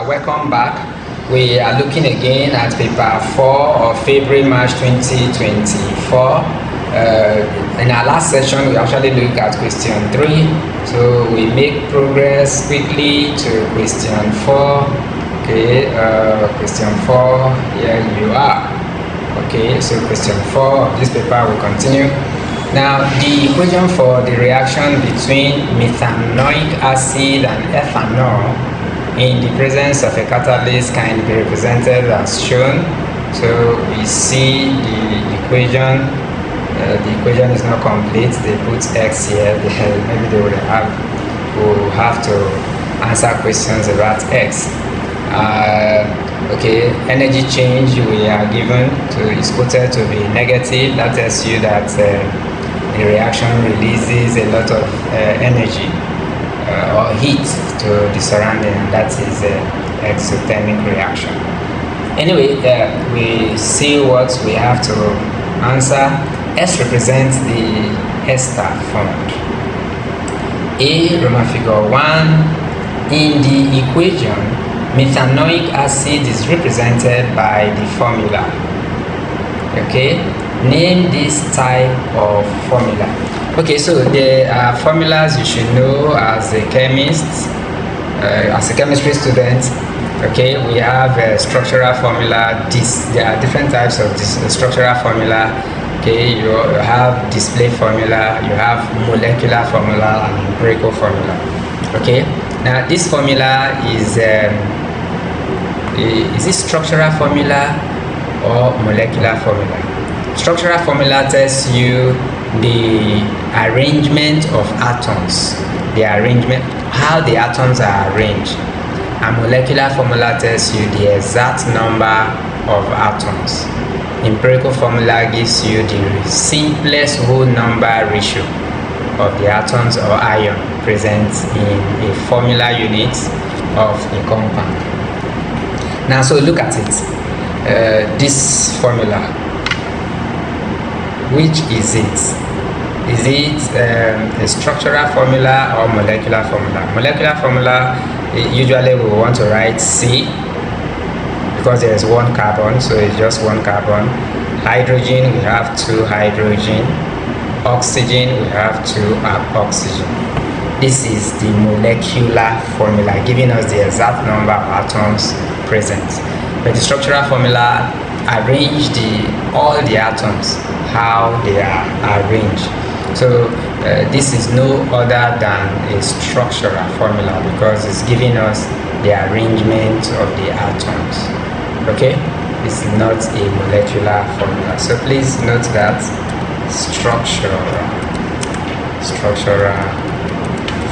Welcome back. We are looking again at paper 4 of February March 2024. In our last session, we actually looked at question 3. So we make progress quickly to question 4. Okay, question 4, here you are. Okay, so question 4 of this paper will continue. Now, the equation for the reaction between methanoic acid and ethanol in the presence of a catalyst can be represented as shown. So we see the equation. The equation is not complete. They put X here. Maybe they will have to answer questions about X. Okay, energy change we are given is quoted to be negative. That tells you that the reaction releases a lot of energy or heat to the surrounding, and that is exothermic reaction. Anyway, we see what we have to answer. S represents the ester formed. A, Roman figure 1. In the equation, methanoic acid is represented by the formula. Okay, name this type of formula. Okay, so there are formulas you should know as a chemist, as a chemistry student. Okay, we have a structural formula. There are different types of this structural formula. Okay, you have display formula, you have molecular formula, and empirical formula. Okay, now this formula is it structural formula or molecular formula? Structural formula tells you the arrangement of atoms, how the atoms are arranged. And molecular formula tells you the exact number of atoms. Empirical formula gives you the simplest whole number ratio of the atoms or ion present in a formula unit of a compound. Now, so look at it. This formula, which is it? Is it a structural formula or molecular formula? Molecular formula, usually we want to write C because there is one carbon, so it's just one carbon. Hydrogen, we have 2 hydrogen. Oxygen, we have 2 oxygen. This is the molecular formula, giving us the exact number of atoms present. But the structural formula arrange all the atoms, how they are arranged. So this is no other than a structural formula because it's giving us the arrangement of the atoms. Okay, it's not a molecular formula. So please note that structural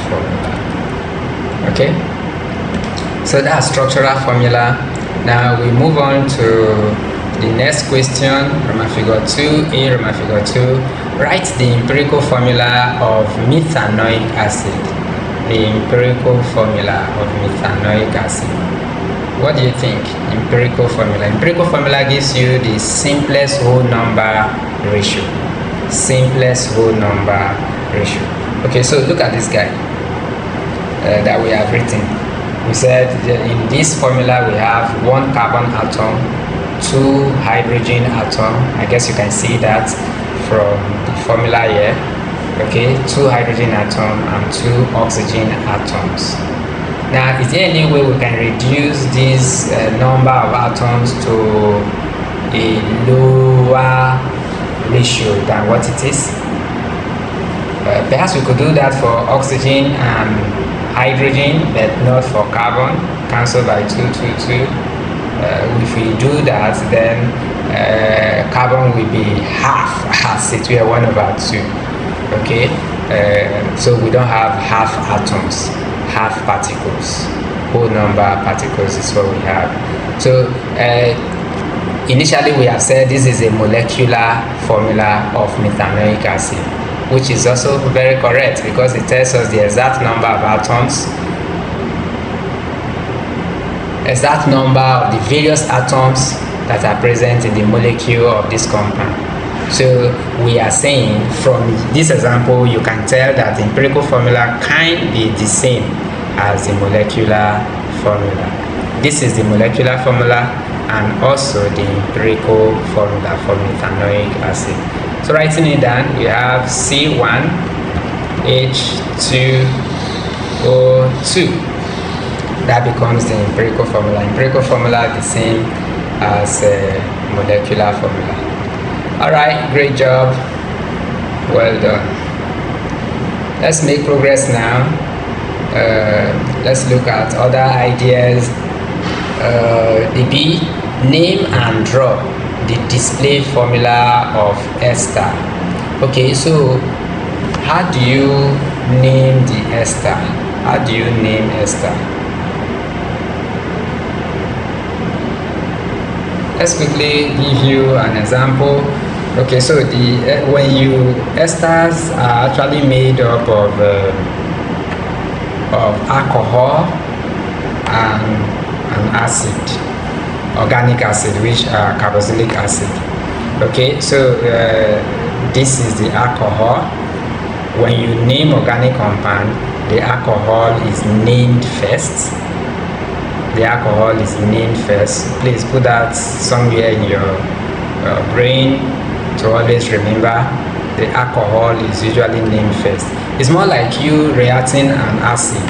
formula. Okay, so that's structural formula. Now we move on to the next question. Roman figure 2A, Roman figure 2. Write the empirical formula of methanoic acid. The empirical formula of methanoic acid. What do you think? Empirical formula. Empirical formula gives you the simplest whole number ratio. Simplest whole number ratio. Okay, so look at this guy that we have written. We said in this formula we have 1 carbon atom, 2 hydrogen atom. I guess you can see that from the formula here. Okay, 2 hydrogen atom and 2 oxygen atoms. Now, is there any way we can reduce this number of atoms to a lower ratio than what it is? Perhaps we could do that for oxygen and hydrogen, but not for carbon. Cancel by 2, 2, 2. If we do that, then carbon will be half, as it were 1/2. Okay, so we don't have half atoms, half particles. Whole number particles is what we have. So initially we have said this is a molecular formula of methanoic acid, which is also very correct because it tells us the exact number of atoms, exact number of the various atoms that are present in the molecule of this compound. So we are saying from this example you can tell that the empirical formula can be the same as the molecular formula. This is the molecular formula and also the empirical formula for methanoic acid. So writing it down, we have C1H2O2. That becomes the empirical formula. Empirical formula is the same as molecular formula. Alright, great job. Well done. Let's make progress now. Let's look at other ideas. The B, name and draw the display formula of ester. Okay, so how do you name the ester? How do you name ester? Let's quickly give you an example. Okay, so esters are actually made up of alcohol and acid, organic acid, which are carboxylic acid. Okay, so this is the alcohol. When you name organic compound, the alcohol is named first. The alcohol is named first. Please put that somewhere in your brain to always remember. The alcohol is usually named first. It's more like you reacting an acid.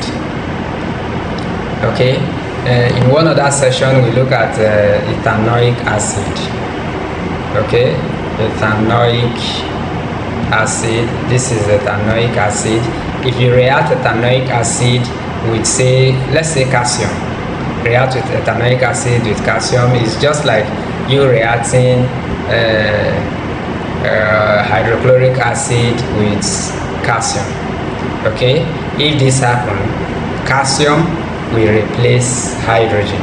Okay, in one other session we look at ethanoic acid. Okay, ethanoic acid. This is ethanoic acid. If you react ethanoic acid with, say, let's say calcium, react with ethanoic acid with calcium, is just like you reacting hydrochloric acid with calcium. Okay, if this happens, calcium will replace hydrogen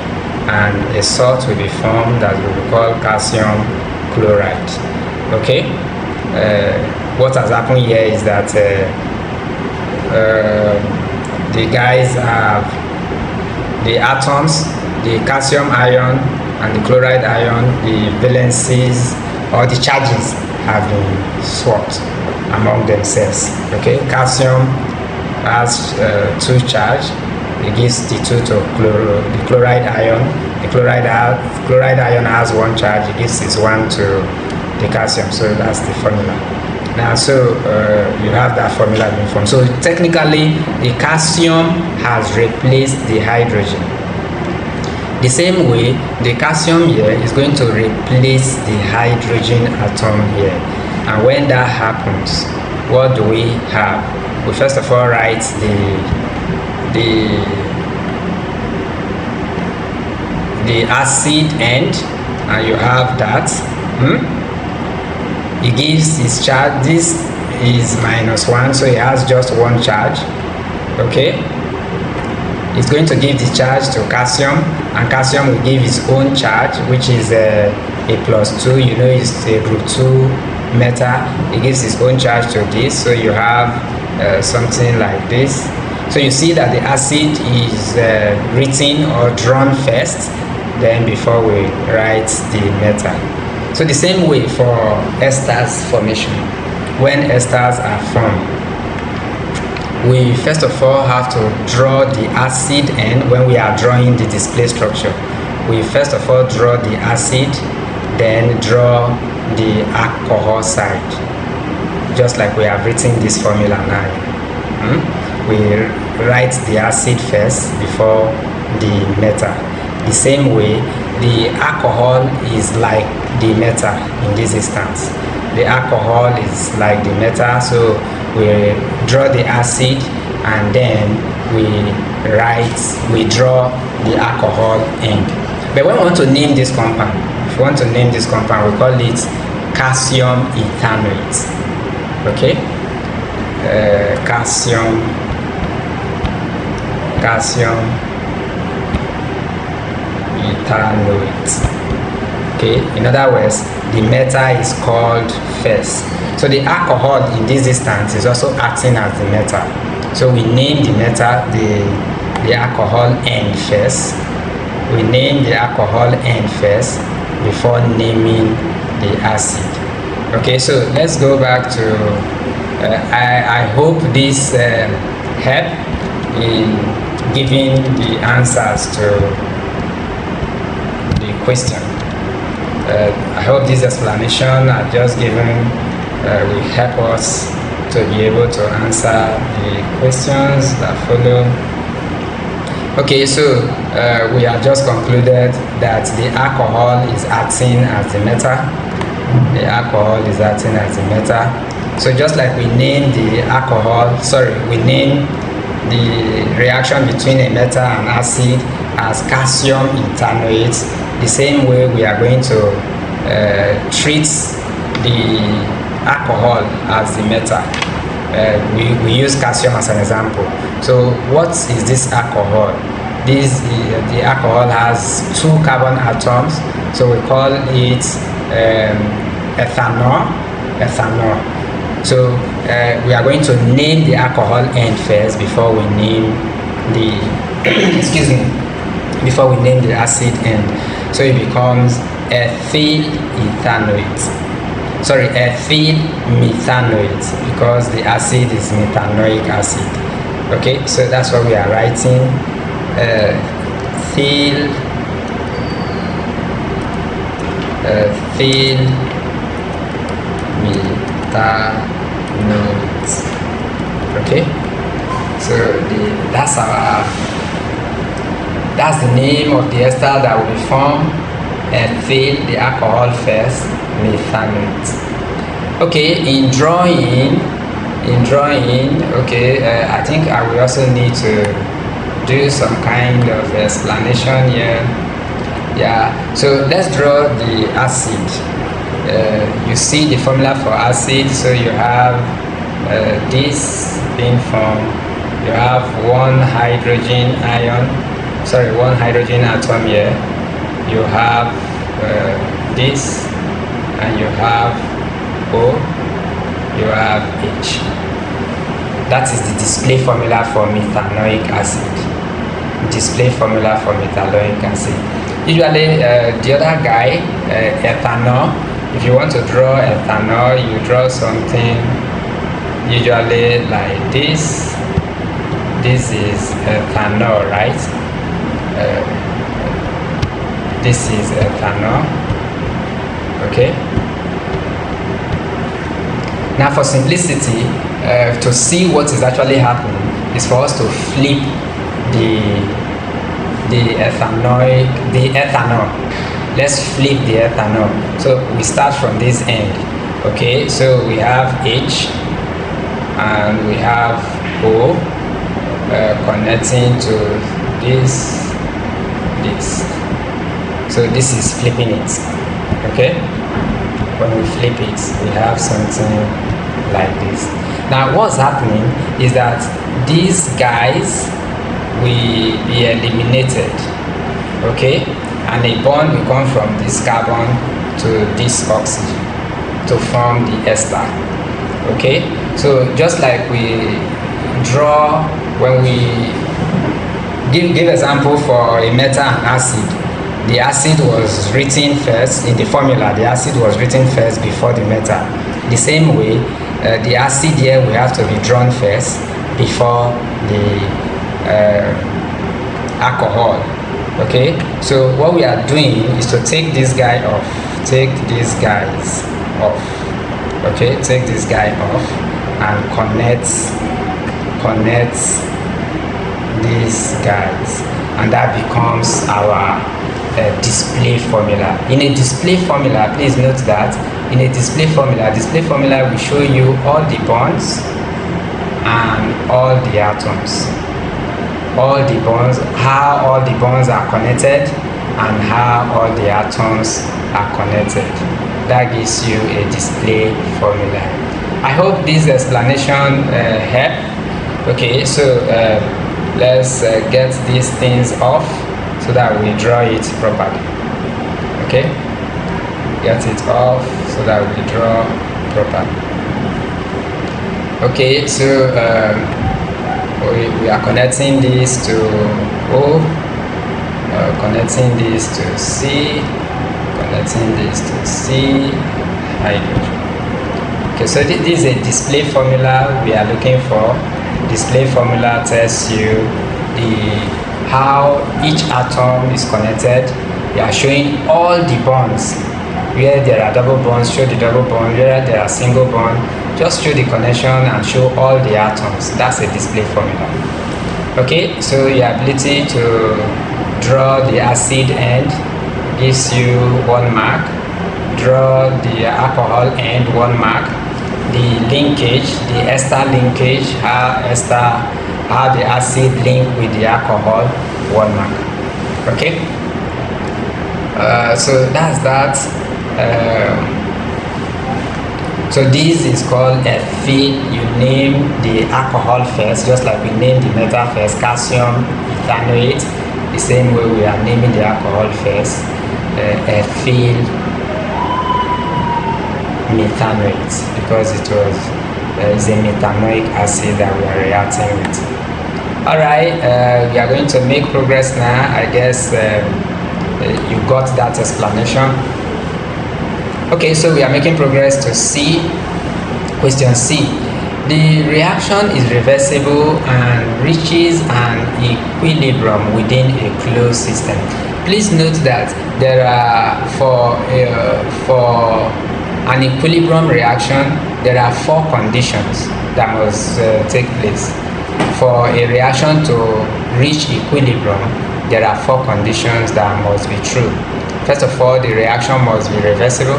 and a salt will be formed that we will call calcium chloride. Okay, what has happened here is that the guys have the atoms, the calcium ion and the chloride ion, the valencies or the charges have been swapped among themselves. Okay, calcium has 2 charge. It gives the 2 to the chloride ion. The chloride ion has 1 charge. It gives this 1 to the calcium. So that's the formula. Now, so you have that formula being formed. So technically, the calcium has replaced the hydrogen. The same way, the calcium here is going to replace the hydrogen atom here. And when that happens, what do we have? We first of all write the acid end, and you have that. It gives its charge. This is -1, so it has just 1 charge. Okay, it's going to give the charge to calcium, and calcium will give its own charge, which is a +2. You know, it's a group 2 metal. It gives its own charge to this, so you have something like this. So you see that the acid is written or drawn first, then before we write the metal. So the same way for esters formation. When esters are formed, we first of all have to draw the acid end. When we are drawing the display structure, we first of all draw the acid, then draw the alcohol side, just like we have written this formula now. We write the acid first before the metal. The same way, the alcohol is like the metal in this instance. The alcohol is like the metal, so we draw the acid and then we draw the alcohol end. But when we want to name this compound, if we want to name this compound, we call it calcium ethanoate. Okay, calcium ethanoate. Okay, in other words, the metal is called first. So the alcohol in this instance is also acting as the metal. So we name the metal the alcohol end first. We name the alcohol end first before naming the acid. Okay, so let's go back to I hope this help in giving the answers to question. I hope this explanation I've just given will help us to be able to answer the questions that follow. Okay, so we have just concluded that the alcohol is acting as the metal. The alcohol is acting as the metal. So just like we name the we name the reaction between a metal and acid as calcium ethanoate, the same way we are going to treat the alcohol as the metal. We use calcium as an example. So what is this alcohol? The alcohol has 2 carbon atoms, so we call it ethanol. So we are going to name the alcohol end first before we name the before we name the acid end. So it becomes ethyl methanoate, because the acid is methanoic acid. Okay, so that's what we are writing. Ethyl methanoate. Okay, so that's the name of the ester that will be formed. Ethyl, the alcohol first, methanoate. Okay, in drawing, okay, I think I will also need to do some kind of explanation here. Yeah, so let's draw the acid. You see the formula for acid, so you have this being formed. You have one hydrogen atom here. You have this, and you have O, you have H. That is the display formula for methanoic acid. Usually the other guy, ethanol, if you want to draw ethanol, you draw something usually like this. This is ethanol, right? This is ethanol. Okay. Now for simplicity, to see what is actually happening is for us to flip the ethanol. Let's flip the ethanol. So we start from this end. Okay, so we have H and we have O connecting to this. So this is flipping it. Okay, when we flip it, we have something like this. Now what's happening is that these guys will be eliminated. Okay, and a bond will come from this carbon to this oxygen to form the ester. Okay, so just like we draw when we give example for a metal and acid. The acid was written first in the formula. The acid was written first before the metal. The same way, the acid here will have to be drawn first before the alcohol. Okay, so what we are doing is to take this guy off. Take these guys off. Okay, take this guy off and connect these guys, and that becomes our display formula. In a display formula, please note that in a display formula will show you all the bonds and all the atoms, how all the bonds are connected and how all the atoms are connected. That gives you a display formula. I hope this explanation helped. Okay, so let's get these things off so that we draw it properly. Okay, get it off so that we draw properly. Okay, so we are connecting this to O, connecting this to C, connecting this to C, hydrogen. Okay, so this is a display formula we are looking for. Display formula tells you how each atom is connected, we are showing all the bonds. Where there are double bonds, show the double bond. Where there are single bond, just show the connection and show all the atoms. That's a display formula. Okay, so your ability to draw the acid end gives you 1 mark. Draw the alcohol end, 1 mark. The linkage, the ester linkage, how the acid link with the alcohol, 1 mark. Okay, so that's that. So this is called a feed. You name the alcohol first, just like we named the metal first, calcium ethanoate. The same way we are naming the alcohol first, ethyl methanoate, because it is a methanoic acid that we are reacting with. Alright, we are going to make progress now. I guess you got that explanation. Okay, so we are making progress to C. Question C. The reaction is reversible and reaches an equilibrium within a closed system. Please note that there are, for an equilibrium reaction, there are 4 conditions that must take place. For a reaction to reach equilibrium, there are 4 conditions that must be true. First of all, the reaction must be reversible,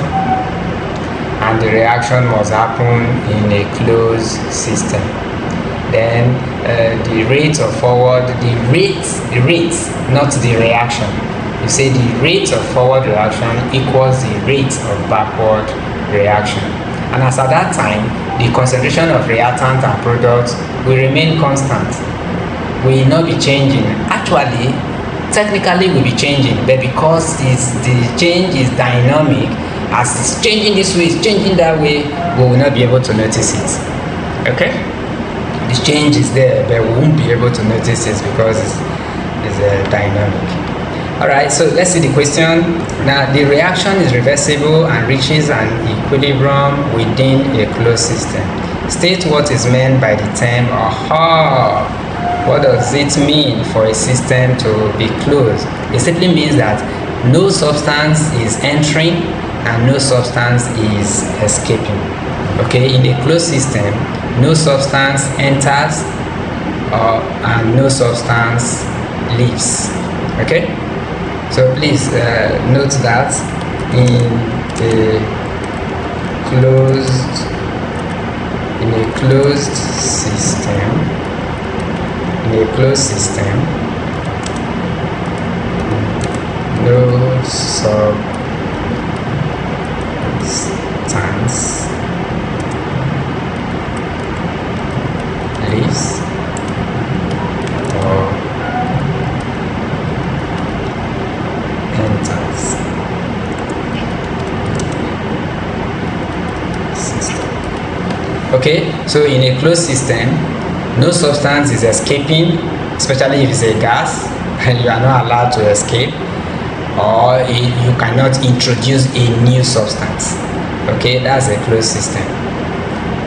and the reaction must happen in a closed system. Then the rate of forward, the rate, not the reaction. You say the rate of forward reaction equals the rate of backward reaction. And as at that time, the concentration of reactant and product will remain constant, will not be changing. Actually, technically will be changing, but because the change is dynamic, as it's changing this way, it's changing that way, we will not be able to notice it. Okay, the change is there, but we won't be able to notice it because it's dynamic. Alright, so let's see the question. Now, the reaction is reversible and reaches an equilibrium within a closed system. State what is meant by the term aha. What does it mean for a system to be closed? It simply means that no substance is entering and no substance is escaping. Okay, in a closed system, no substance enters and no substance leaves. Okay, so please note that in a closed system, no substance leaves or enters system. Okay, so in a closed system, no substance is escaping, especially if it's a gas, and you are not allowed to escape, or you cannot introduce a new substance. Okay, that's a closed system.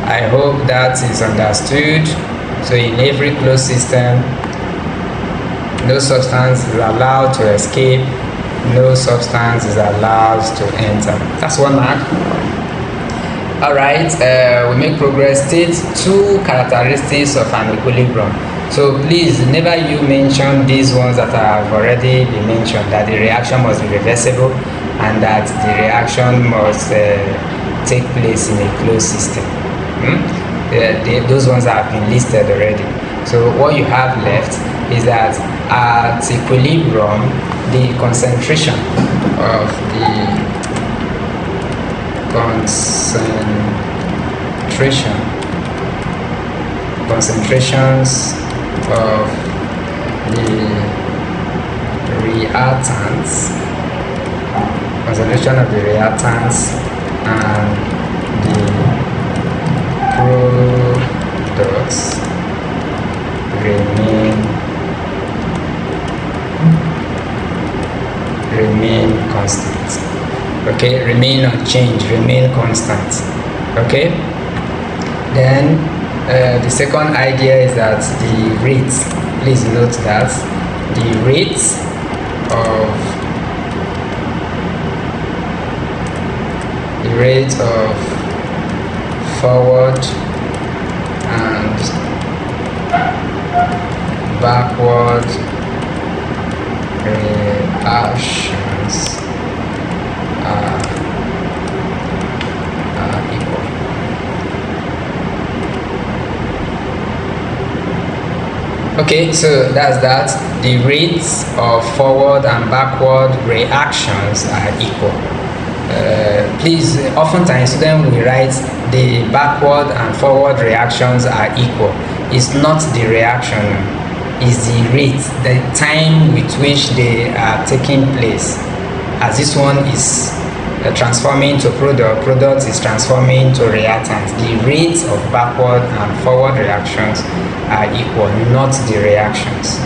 I hope that is understood. So in every closed system, no substance is allowed to escape, no substance is allowed to enter. That's 1 mark. Alright, we make progress. State 2 characteristics of an equilibrium. So please, never you mention these ones that have already been mentioned, that the reaction must be reversible and that the reaction must take place in a closed system. Those ones have been listed already. So what you have left is that at equilibrium, the concentration of the concentrations of the reactants, and the products remain constant. Okay, remain unchanged, remain constant. Okay, then the second idea is that the rate, please note that the rate of rate of forward and backward reactions are equal. Okay, so that's that. The rates of forward and backward reactions are equal. Please, oftentimes students will write the backward and forward reactions are equal. It's not the reaction, it's the rate, the time with which they are taking place. As this one is transforming to product is transforming to reactant. The rates of backward and forward reactions are equal, not the reactions.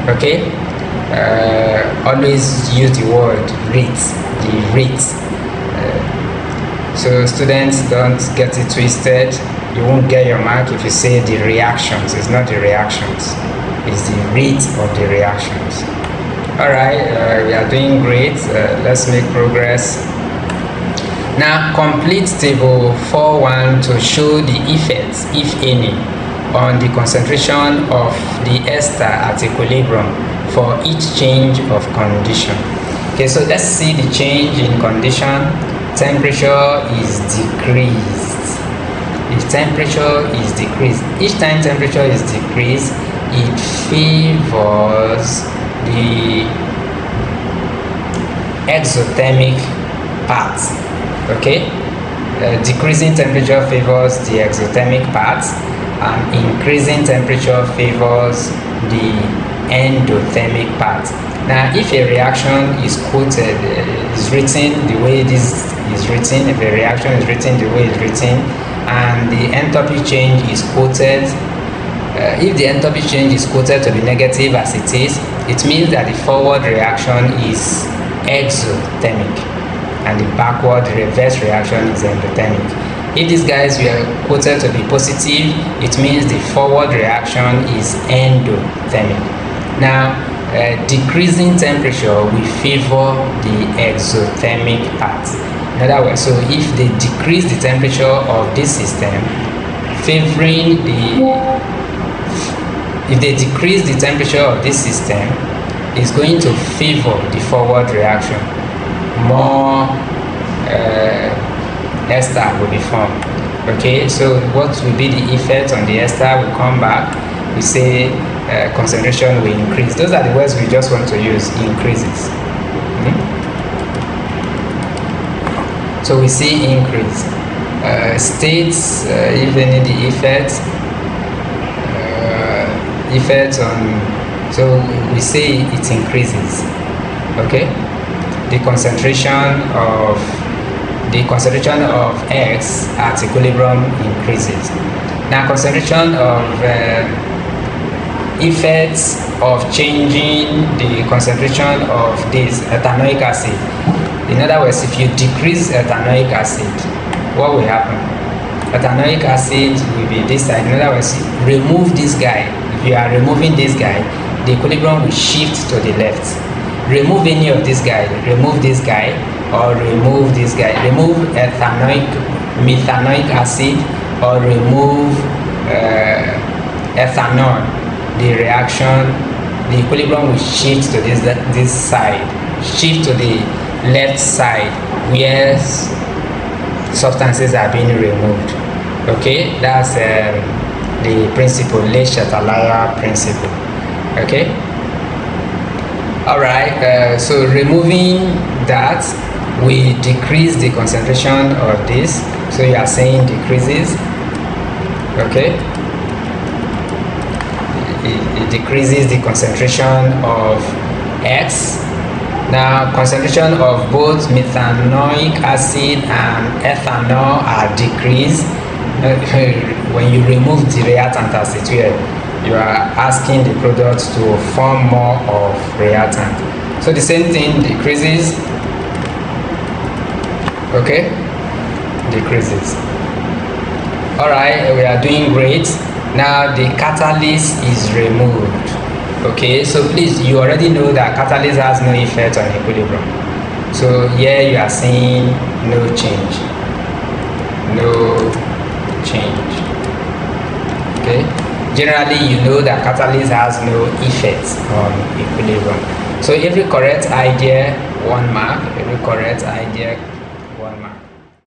Okay? Always use the word rate, the rate. So students, don't get it twisted. You won't get your mark if you say the reactions. It's not the reactions, it's the rate of the reactions. Alright, we are doing great. Let's make progress. Now complete table 4.1 to show the effects, if any, on the concentration of the ester at equilibrium for each change of condition. Okay, so let's see the change in condition. Temperature is decreased. If temperature is decreased, each time temperature is decreased, it favors the exothermic part. Okay, decreasing temperature favors the exothermic part, and increasing temperature favors the endothermic part. Now, if a reaction is quoted, is written the way this is written, if a reaction is written the way it's written, and the enthalpy change is quoted, if the enthalpy change is quoted to be negative as it is, it means that the forward reaction is exothermic and the backward reverse reaction is endothermic. If these guys were quoted to be positive, it means the forward reaction is endothermic. Now, decreasing temperature will favor the exothermic part. In other words, so if they decrease the temperature of this system, favoring the, if they decrease the temperature of this system, is going to favor the forward reaction. More ester will be formed. Okay, so what will be the effect on the ester? We'll come back. We say concentration will increase. Those are the words we just want to use, increases. So we see increase. States, if any, the effects on, so we say it increases. Okay, the concentration of X at equilibrium increases. Now, concentration of effects of changing the concentration of this ethanoic acid. In other words, if you decrease ethanoic acid, what will happen? Ethanoic acid will be this side. In other words, remove this guy. If you are removing this guy, the equilibrium will shift to the left. Remove any of this guy, remove this guy, or remove this guy. Remove methanoic acid, or remove ethanol. The reaction, the equilibrium will shift to this side, shift to the left side where substances are being removed. Okay, that's the principle, Le Chatelain principle. Okay. All right. So removing that, we decrease the concentration of this. So you are saying decreases. Okay. It decreases the concentration of X. Now, concentration of both methanoic acid and ethanol are decreased. When you remove the reactant as it were, you are asking the product to form more of reactant. So the same thing decreases. Okay, decreases. All right, we are doing great. Now the catalyst is removed. Okay, so please, you already know that catalyst has no effect on equilibrium. So here you are seeing no change. generally you know that catalyst has no effect on equilibrium. So every correct idea 1 mark, every correct idea